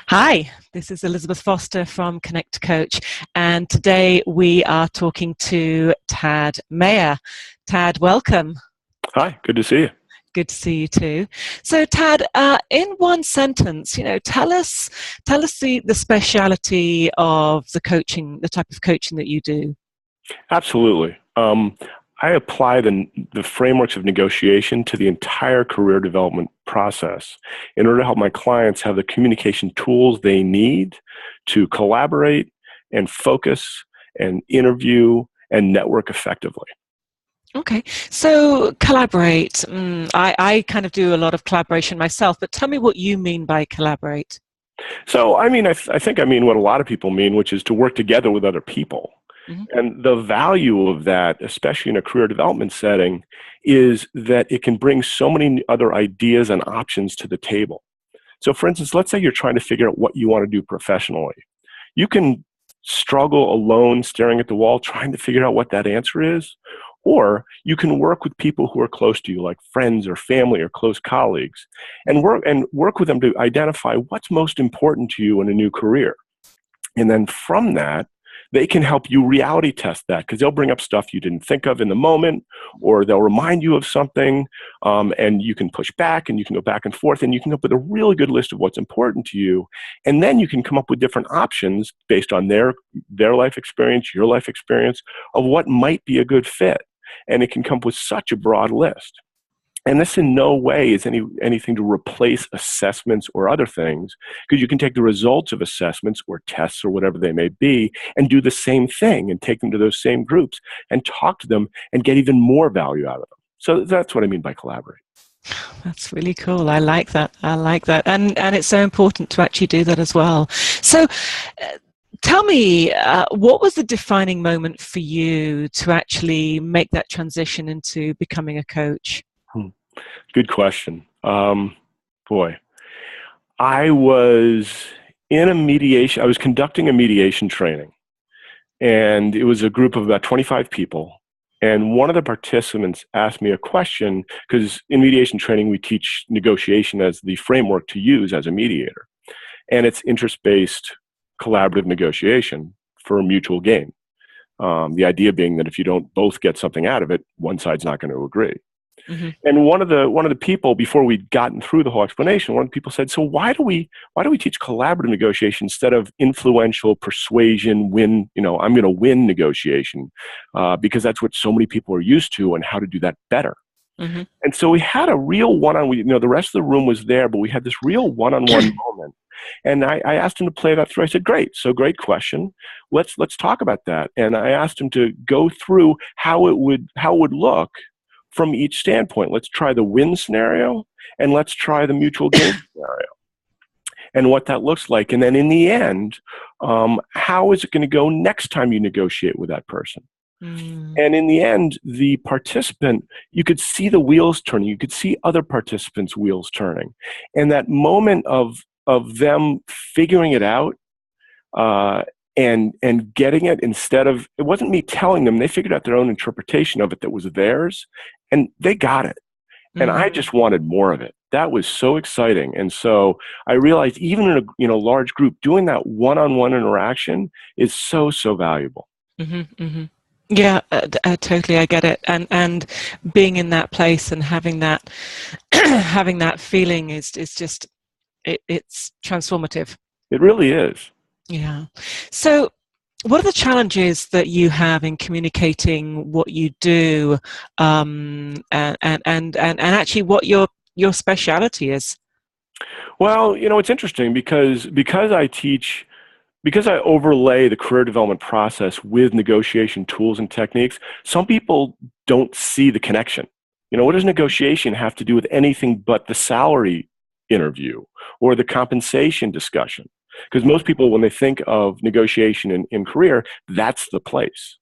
Hi, this is Elizabeth Foster from Connect Coach, and today we are talking to Tad Mayer. Tad, welcome. Hi, good to see you. Good to see you too. So, Tad, in one sentence, tell us the speciality of the coaching, the type of coaching that you do. Absolutely. I apply the frameworks of negotiation to the entire career development process in order to help my clients have the communication tools they need to collaborate and focus and interview and network effectively. Okay, so collaborate. I kind of do a lot of collaboration myself, but tell me what you mean by collaborate. So, I think I mean what a lot of people mean, which is to work together with other people. Mhm. And the value of that, especially in a career development setting, is that it can bring so many other ideas and options to the table. So, for instance, let's say you're trying to figure out what you want to do professionally. You can struggle alone, staring at the wall, trying to figure out what that answer is. Or you can work with people who are close to you, like friends or family or close colleagues, and work with them to identify what's most important to you in a new career. And then from that, they can help you reality test that because they'll bring up stuff you didn't think of in the moment, or they'll remind you of something, and you can push back and you can go back and forth and you can come up with a really good list of what's important to you. And then you can come up with different options based on their life experience, your life experience of what might be a good fit. And it can come up with such a broad list. And this in no way is anything to replace assessments or other things, because you can take the results of assessments or tests or whatever they may be and do the same thing and take them to those same groups and talk to them and get even more value out of them. So that's what I mean by collaborate. That's really cool. I like that. I like that. And it's so important to actually do that as well. So tell me, what was the defining moment for you to actually make that transition into becoming a coach? Hmm. Good question. Boy, I was I was conducting a mediation training, and it was a group of about 25 people. And one of the participants asked me a question because in mediation training, we teach negotiation as the framework to use as a mediator. And it's interest-based collaborative negotiation for mutual gain. The idea being that if you don't both get something out of it, one side's not going to agree. Hmm. And one of the people, before we'd gotten through the whole explanation, one of the people said, "So why do we teach collaborative negotiation instead of influential persuasion, win? I'm going to win negotiation, because that's what so many people are used to, and how to do that better." Hmm. And so we had a real one-on-one. The rest of the room was there, but we had this real one-on-one moment. And I asked him to play that through. I said, "Great, so great question. Let's talk about that." And I asked him to go through how it would look from each standpoint. Let's try the win scenario and let's try the mutual gain scenario and what that looks like. And then in the end, how is it going to go next time you negotiate with that person? Mm. And in the end, the participant, you could see the wheels turning. You could see other participants' wheels turning. And that moment of them figuring it out, and getting it, instead of, it wasn't me telling them, they figured out their own interpretation of it that was theirs, and they got it. And I Mm. just wanted more of it. That was so exciting. And so I realized even in a large group, doing that one-on-one interaction is so, so valuable. Hmm. Hmm. Yeah, totally. I get it. And being in that place and having that having that feeling is just it's transformative. It really is. Yeah. So, what are the challenges that you have in communicating what you do, and actually what your speciality is? Well, it's interesting because I overlay the career development process with negotiation tools and techniques. Some people don't see the connection. What does negotiation have to do with anything but the salary interview or the compensation discussion? Because most people, when they think of negotiation in career, that's the place.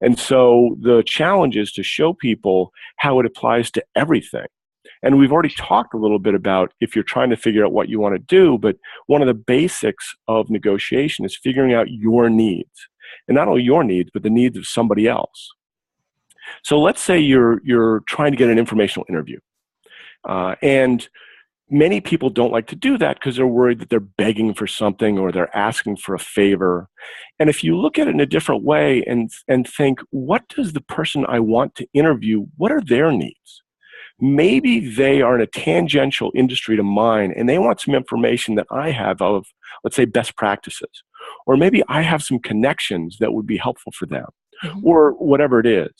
And so the challenge is to show people how it applies to everything. And we've already talked a little bit about if you're trying to figure out what you want to do, but one of the basics of negotiation is figuring out your needs. And not only your needs, but the needs of somebody else. So let's say you're trying to get an informational interview. And many people don't like to do that because they're worried that they're begging for something or they're asking for a favor. And if you look at it in a different way and think, what does the person I want to interview, what are their needs? Maybe they are in a tangential industry to mine and they want some information that I have of, let's say, best practices. Or maybe I have some connections that would be helpful for them, or whatever it is.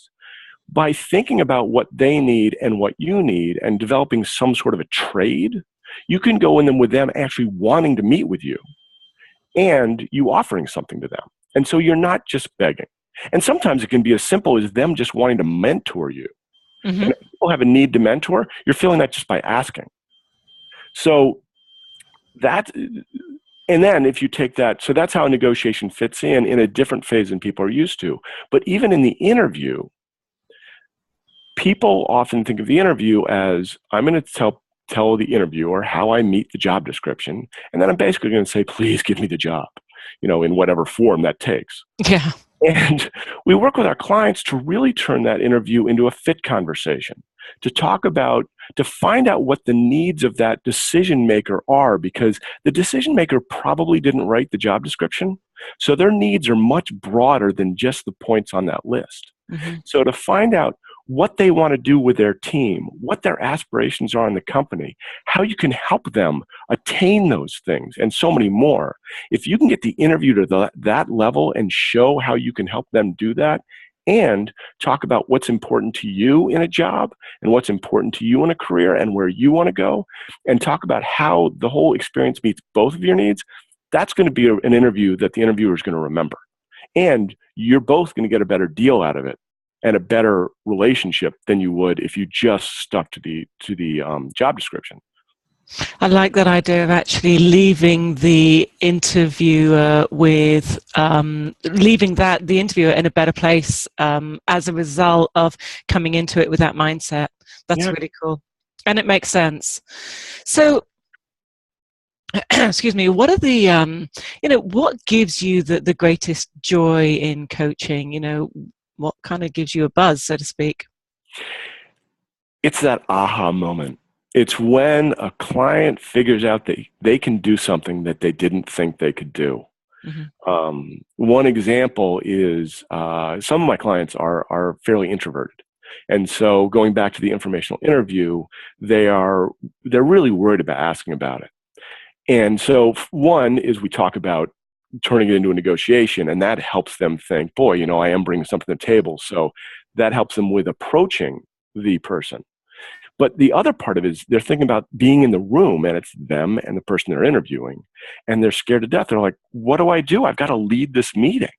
By thinking about what they need and what you need and developing some sort of a trade, you can go in them with them actually wanting to meet with you and you offering something to them. And so you're not just begging. And sometimes it can be as simple as them just wanting to mentor you. And if people have a need to mentor, you're feeling that just by asking. So that, and then if you take that, so that's how a negotiation fits in a different phase than people are used to. But even in the interview, people often think of the interview as, I'm going to tell the interviewer how I meet the job description, and then I'm basically going to say, please give me the job, in whatever form that takes. Yeah. And we work with our clients to really turn that interview into a fit conversation, to find out what the needs of that decision maker are, because the decision maker probably didn't write the job description. So their needs are much broader than just the points on that list. So to find out what they want to do with their team, what their aspirations are in the company, how you can help them attain those things, and so many more. If you can get the interview to that level and show how you can help them do that, and talk about what's important to you in a job and what's important to you in a career and where you want to go, and talk about how the whole experience meets both of your needs, that's going to be an interview that the interviewer is going to remember. And you're both going to get a better deal out of it and a better relationship than you would if you just stuck to the job description. I like that idea of actually leaving the interviewer with the interviewer in a better place as a result of coming into it with that mindset. That's really cool, and it makes sense. So, excuse me, what are the what gives you the greatest joy in coaching? What kind of gives you a buzz, so to speak? It's that aha moment. It's when a client figures out that they can do something that they didn't think they could do. One example is some of my clients are fairly introverted. And so going back to the informational interview, they're really worried about asking about it. And so one is we talk about turning it into a negotiation, and that helps them think, boy, I am bringing something to the table. So that helps them with approaching the person. But the other part of it is they're thinking about being in the room, and it's them and the person they're interviewing, and they're scared to death. They're like, what do I do? I've got to lead this meeting.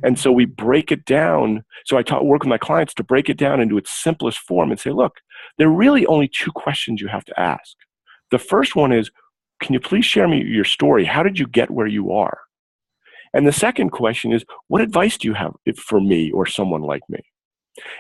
And so we break it down. So I work with my clients to break it down into its simplest form and say, look, there are really only two questions you have to ask. The first one is, can you please share me your story? How did you get where you are? And the second question is, what advice do you have for me or someone like me?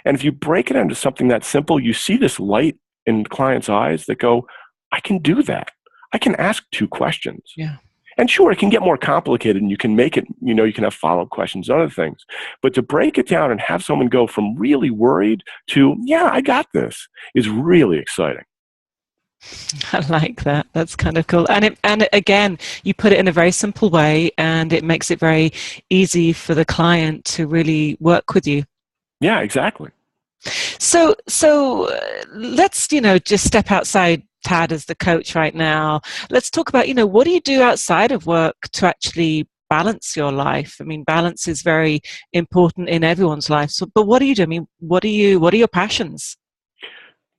And if you break it into something that simple, you see this light in clients' eyes that go, I can do that. I can ask two questions. Yeah. And sure, it can get more complicated and you can make it, you can have follow-up questions and other things. But to break it down and have someone go from really worried to, yeah, I got this, is really exciting. I like that. That's kind of cool. And again, you put it in a very simple way, and it makes it very easy for the client to really work with you. Yeah, exactly. So let's, just step outside Tad as the coach right now. Let's talk about, what do you do outside of work to actually balance your life? I mean, balance is very important in everyone's life. So, but what do you do? I mean, what are your passions?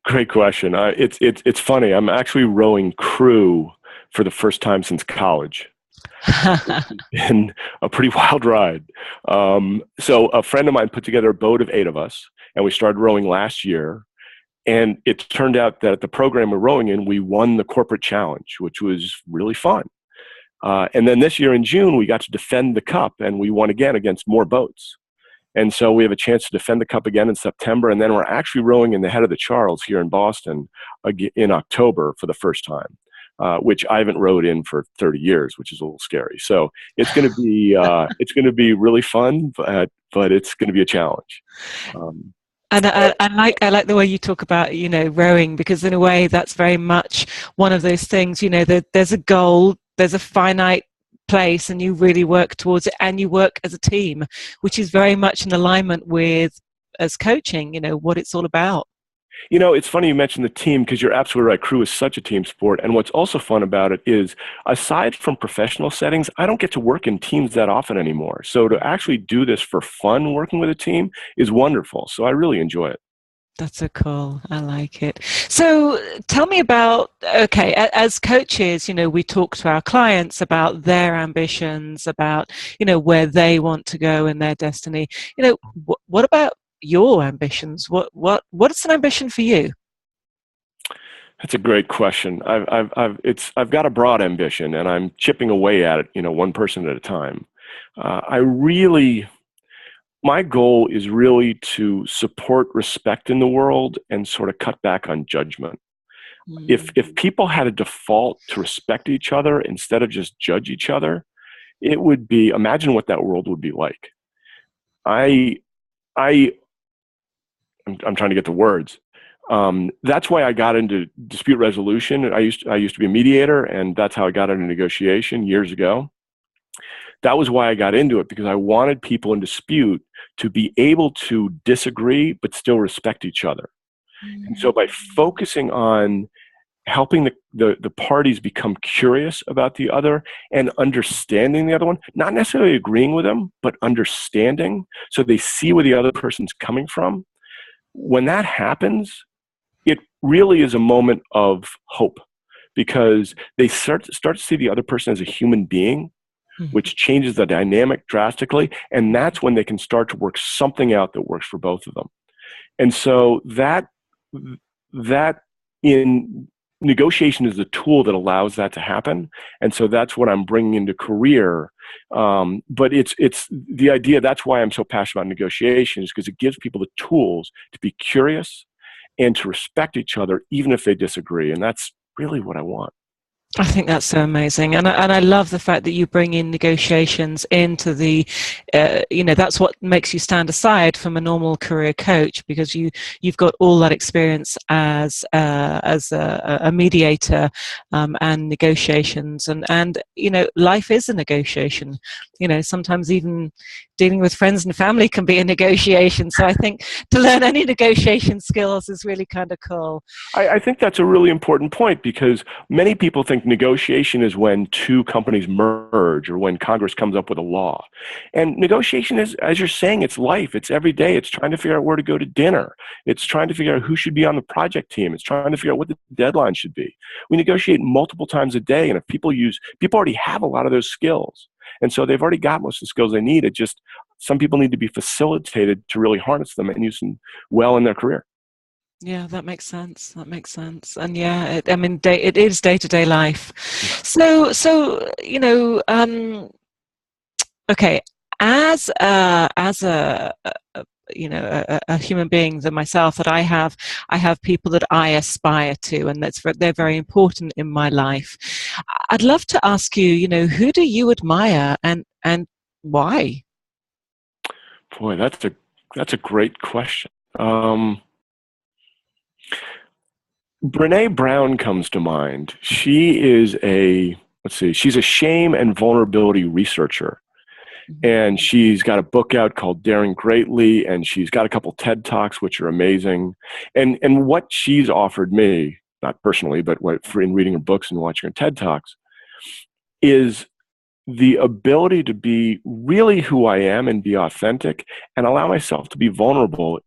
Great question. It's funny. I'm actually rowing crew for the first time since college. It's been a pretty wild ride. So a friend of mine put together a boat of 8 of us, and we started rowing last year. And it turned out that at the program we're rowing in, we won the corporate challenge, which was really fun. And then this year in June, we got to defend the cup, and we won again against more boats. And so we have a chance to defend the cup again in September, and then we're actually rowing in the Head of the Charles here in Boston in October for the first time, which I haven't rowed in for 30 years, which is a little scary. So it's going to be really fun, but it's going to be a challenge. And I like the way you talk about, rowing, because in a way that's very much one of those things, there's a goal, there's a finite place, and you really work towards it, and you work as a team, which is very much in alignment with, as coaching, what it's all about. It's funny you mentioned the team, because you're absolutely right. Crew is such a team sport. And what's also fun about it is, aside from professional settings, I don't get to work in teams that often anymore. So to actually do this for fun, working with a team, is wonderful. So I really enjoy it. That's so cool. I like it. So tell me about, okay, as coaches, we talk to our clients about their ambitions, about, where they want to go in their destiny. What about your ambitions? What's an ambition for you? That's a great question. I've got a broad ambition, and I'm chipping away at it, one person at a time. My goal is really to support respect in the world and sort of cut back on judgment. If people had a default to respect each other instead of just judge each other, it would be, imagine what that world would be like. I'm trying to get the words. That's why I got into dispute resolution. I used to be a mediator, and that's how I got into negotiation years ago. That was why I got into it, because I wanted people in dispute to be able to disagree but still respect each other. And so by focusing on helping the parties become curious about the other and understanding the other one, not necessarily agreeing with them, but understanding, so they see where the other person's coming from. When that happens, it really is a moment of hope, because they start to see the other person as a human being, which changes the dynamic drastically. And that's when they can start to work something out that works for both of them. And so that in negotiation is the tool that allows that to happen. And so that's what I'm bringing into career. But it's the idea. That's why I'm so passionate about negotiations, because it gives people the tools to be curious and to respect each other, even if they disagree. And that's really what I want. I think that's so amazing, and I love the fact that you bring in negotiations into the, that's what makes you stand aside from a normal career coach, because you've got all that experience as a mediator, and negotiations, and life is a negotiation. Sometimes even dealing with friends and family can be a negotiation. So I think to learn any negotiation skills is really kind of cool. I think that's a really important point, because many people think negotiation is when two companies merge or when Congress comes up with a law. And negotiation is, as you're saying, it's life. It's every day. It's trying to figure out where to go to dinner. It's trying to figure out who should be on the project team. It's trying to figure out what the deadline should be. We negotiate multiple times a day. And if people already have a lot of those skills. And so they've already got most of the skills they need. It just, some people need to be facilitated to really harness them and use them well in their career. Yeah, that makes sense. And yeah, it is day-to-day life. So, okay, as a human being than myself, that I have people that I aspire to, and they're very important in my life. I'd love to ask you, who do you admire, and why? Boy, that's a great question. Brené Brown comes to mind. She is she's a shame and vulnerability researcher. And she's got a book out called Daring Greatly, and she's got a couple TED Talks, which are amazing. And what she's offered me, not personally, but in reading her books and watching her TED Talks, is the ability to be really who I am and be authentic and allow myself to be vulnerable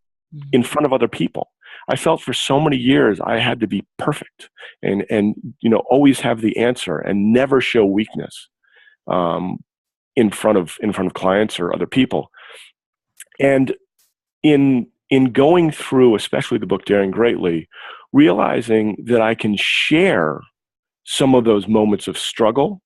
in front of other people. I felt for so many years I had to be perfect and always have the answer and never show weakness in front of clients or other people. And in going through, especially the book Daring Greatly, realizing that I can share some of those moments of struggle.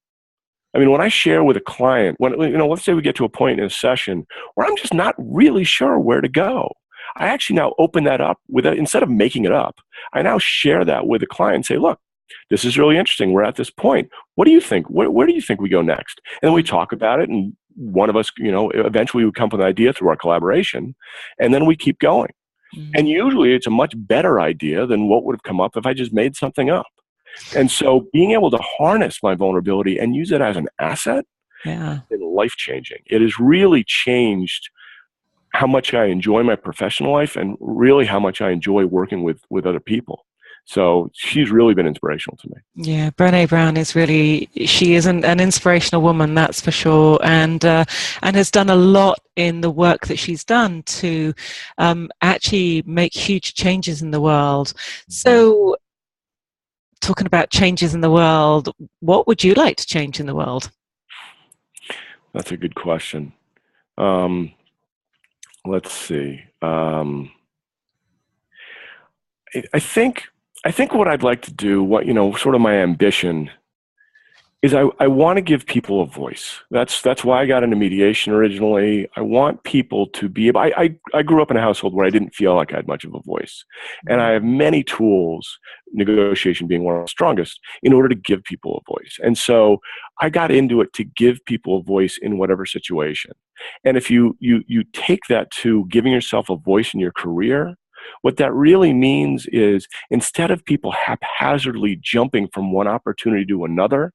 I mean, when I share with a client, let's say we get to a point in a session where I'm just not really sure where to go. I actually now open that up instead of making it up, I now share that with the client and say, look, this is really interesting. We're at this point. What do you think? Where do you think we go next? And then we talk about it, and one of us, eventually we come up with an idea through our collaboration, and then we keep going. And usually it's a much better idea than what would have come up if I just made something up. And so being able to harness my vulnerability and use it as an asset Yeah. is life-changing. It has really changed how much I enjoy my professional life and really how much I enjoy working with other people. So she's really been inspirational to me. Yeah, Brené Brown is really, she is an inspirational woman, that's for sure, and has done a lot in the work that she's done to actually make huge changes in the world. So, talking about changes in the world, what would you like to change in the world? That's a good question. Let's see. I think what I'd like to do, sort of my ambition is I want to give people a voice. That's why I got into mediation originally. I want people to be able, I grew up in a household where I didn't feel like I had much of a voice. And I have many tools, negotiation being one of the strongest, in order to give people a voice. And so I got into it to give people a voice in whatever situation. And if you take that to giving yourself a voice in your career, what that really means is instead of people haphazardly jumping from one opportunity to another,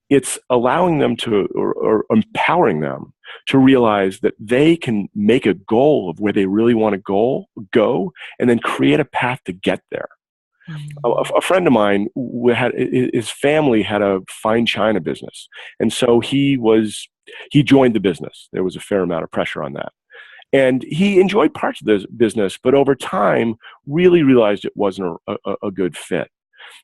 it's allowing them to, or empowering them to realize that they can make a goal of where they really want to go, and then create a path to get there. A friend of mine, his family had a fine china business. And so he joined the business. There was a fair amount of pressure on that. And he enjoyed parts of the business, but over time really realized it wasn't a good fit.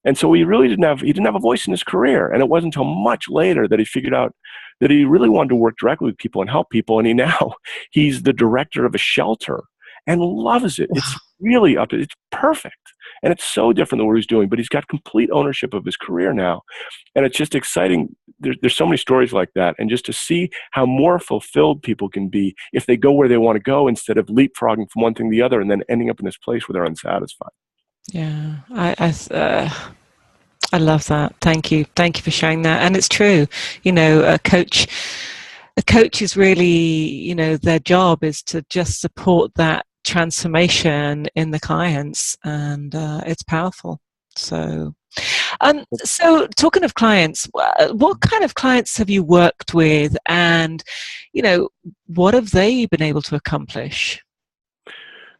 And so he didn't have a voice in his career. And it wasn't until much later that he figured out that he really wanted to work directly with people and help people. And he's the director of a shelter and loves it. It's really it's perfect. And it's so different than what he's doing, but he's got complete ownership of his career now. And it's just exciting. There's so many stories like that. And just to see how more fulfilled people can be if they go where they want to go instead of leapfrogging from one thing to the other and then ending up in this place where they're unsatisfied. Yeah, I love that. Thank you for sharing that. And it's true, a coach is really, their job is to just support that transformation in the clients, and it's powerful. So talking of clients, what kind of clients have you worked with, and what have they been able to accomplish?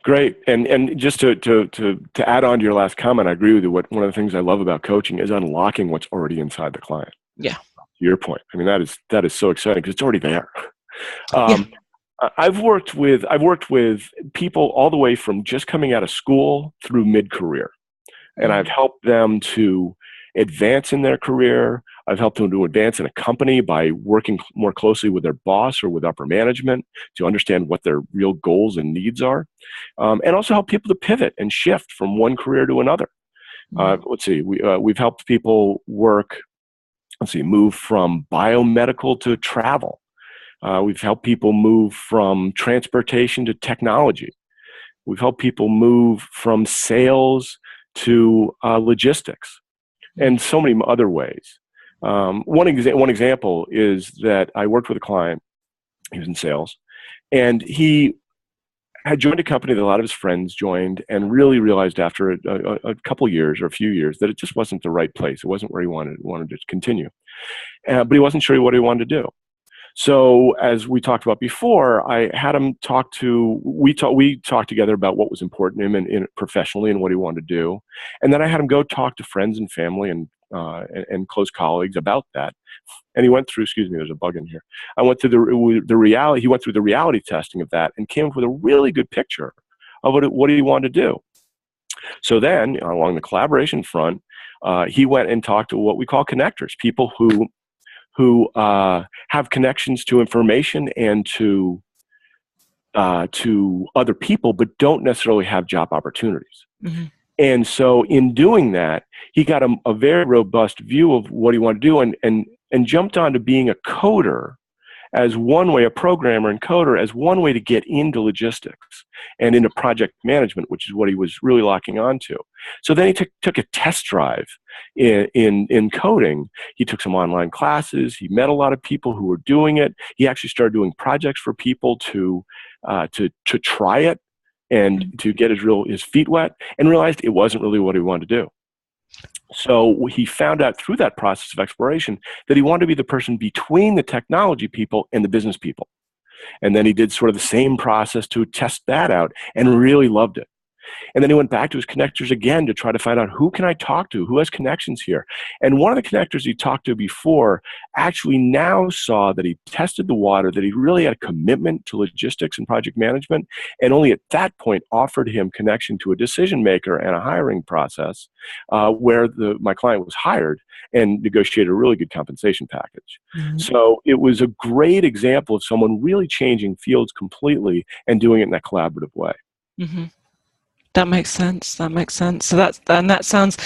Great. And just to add on to your last comment, I agree with you. One of the things I love about coaching is unlocking what's already inside the client. Yeah. To your point. I mean, that is so exciting because it's already there. Yeah. I've worked with people all the way from just coming out of school through mid-career. And I've helped them to advance in their career. I've helped them to advance in a company by working more closely with their boss or with upper management to understand what their real goals and needs are. And also help people to pivot and shift from one career to another. Let's see, we've helped people move from biomedical to travel. We've helped people move from transportation to technology. We've helped people move from sales to logistics, and so many other ways. One example is that I worked with a client. He was in sales, and he had joined a company that a lot of his friends joined, and really realized after a couple years or a few years that it just wasn't the right place. It wasn't where he wanted to continue, but he wasn't sure what he wanted to do. So as we talked about before, I had him we talked together about what was important to him and professionally and what he wanted to do. And then I had him go talk to friends and family and close colleagues about that. And he went through, there's a bug in here. He went through the reality testing of that and came up with a really good picture of what he wanted to do. So then along the collaboration front, he went and talked to what we call connectors, people who have connections to information and to other people, but don't necessarily have job opportunities. Mm-hmm. And so in doing that, he got a very robust view of what he wanted to do and jumped on to being a coder as one way, a programmer and coder as one way to get into logistics and into project management, which is what he was really locking onto. So then he took a test drive in coding. He took some online classes. He met a lot of people who were doing it. He actually started doing projects for people to try it and to get his feet wet, and realized it wasn't really what he wanted to do. So he found out through that process of exploration that he wanted to be the person between the technology people and the business people. And then he did sort of the same process to test that out and really loved it. And then he went back to his connectors again to try to find out, who can I talk to? Who has connections here? And one of the connectors he talked to before actually now saw that he tested the water, that he really had a commitment to logistics and project management, and only at that point offered him connection to a decision maker and a hiring process where my client was hired and negotiated a really good compensation package. Mm-hmm. So it was a great example of someone really changing fields completely and doing it in a collaborative way. Mm-hmm. That makes sense. That makes sense. So that sounds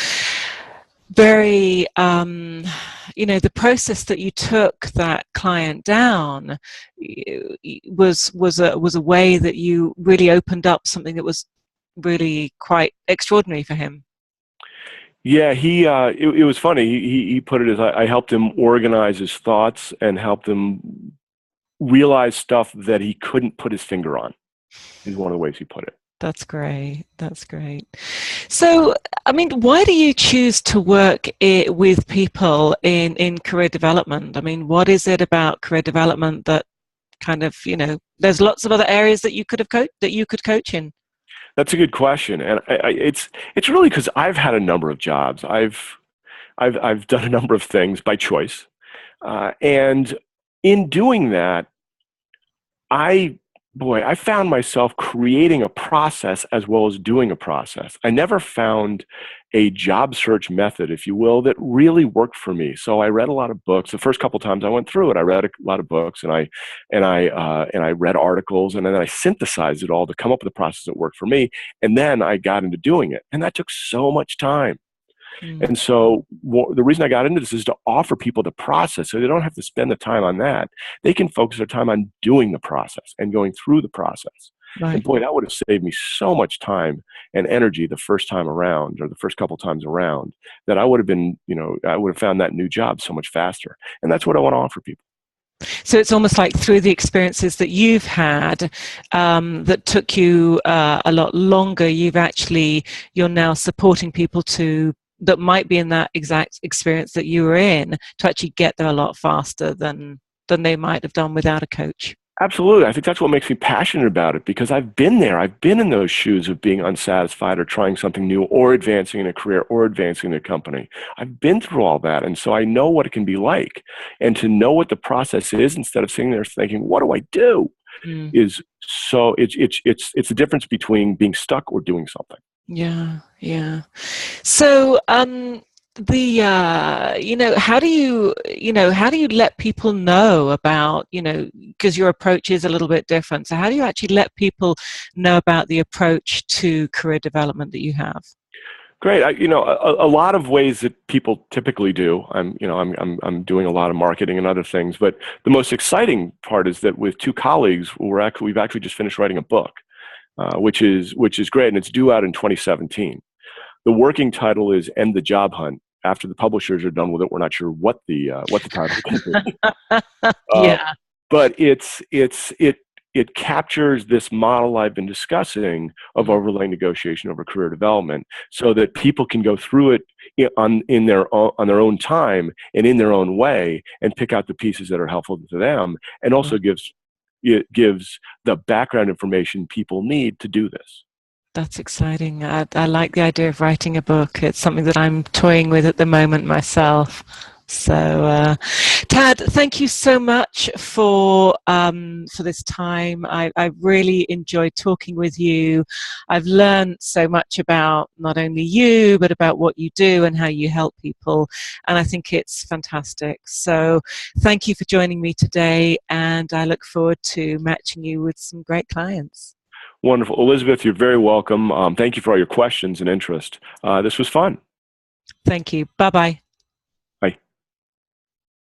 very, the process that you took that client down was a way that you really opened up something that was really quite extraordinary for him. Yeah, it was funny. He put it as, I helped him organize his thoughts and helped him realize stuff that he couldn't put his finger on, is one of the ways he put it. That's great. That's great. So, I mean, why do you choose to work with people in career development? I mean, what is it about career development that kind of, there's lots of other areas that you could coach in? That's a good question, and it's really because I've had a number of jobs. I've done a number of things by choice, and in doing that, I found myself creating a process as well as doing a process. I never found a job search method, if you will, that really worked for me. So I read a lot of books. The first couple times I went through it, I read a lot of books, and I read articles, and then I synthesized it all to come up with a process that worked for me. And then I got into doing it, and that took so much time. And so the reason I got into this is to offer people the process so they don't have to spend the time on that. They can focus their time on doing the process and going through the process. Right. And boy, that would have saved me so much time and energy the first time around, or the first couple times around, that I would have found that new job so much faster. And that's what I want to offer people. So it's almost like through the experiences that you've had that took you a lot longer, you're now supporting people that might be in that exact experience that you were in to actually get there a lot faster than they might have done without a coach. Absolutely. I think that's what makes me passionate about it, because I've been there. I've been in those shoes of being unsatisfied or trying something new or advancing in a career or advancing in a company. I've been through all that. And so I know what it can be like. And to know what the process is instead of sitting there thinking, what do I do? Is so it's the difference between being stuck or doing something. Yeah. So, how do you let people know about, because your approach is a little bit different. So how do you actually let people know about the approach to career development that you have? Great. A lot of ways that people typically do. I'm doing a lot of marketing and other things, but the most exciting part is that with two colleagues, we've actually just finished writing a book. Which is great, and it's due out in 2017. The working title is "End the Job Hunt." After the publishers are done with it, we're not sure what the title is. Yeah, but it captures this model I've been discussing of overlay negotiation over career development, so that people can go through it on their own time and in their own way, and pick out the pieces that are helpful to them, and also it gives the background information people need to do this. That's exciting. I like the idea of writing a book. It's something that I'm toying with at the moment myself. So, Tad, thank you so much for this time. I really enjoyed talking with you. I've learned so much about not only you, but about what you do and how you help people. And I think it's fantastic. So thank you for joining me today. And I look forward to matching you with some great clients. Wonderful. Elizabeth, you're very welcome. Thank you for all your questions and interest. This was fun. Thank you. Bye-bye.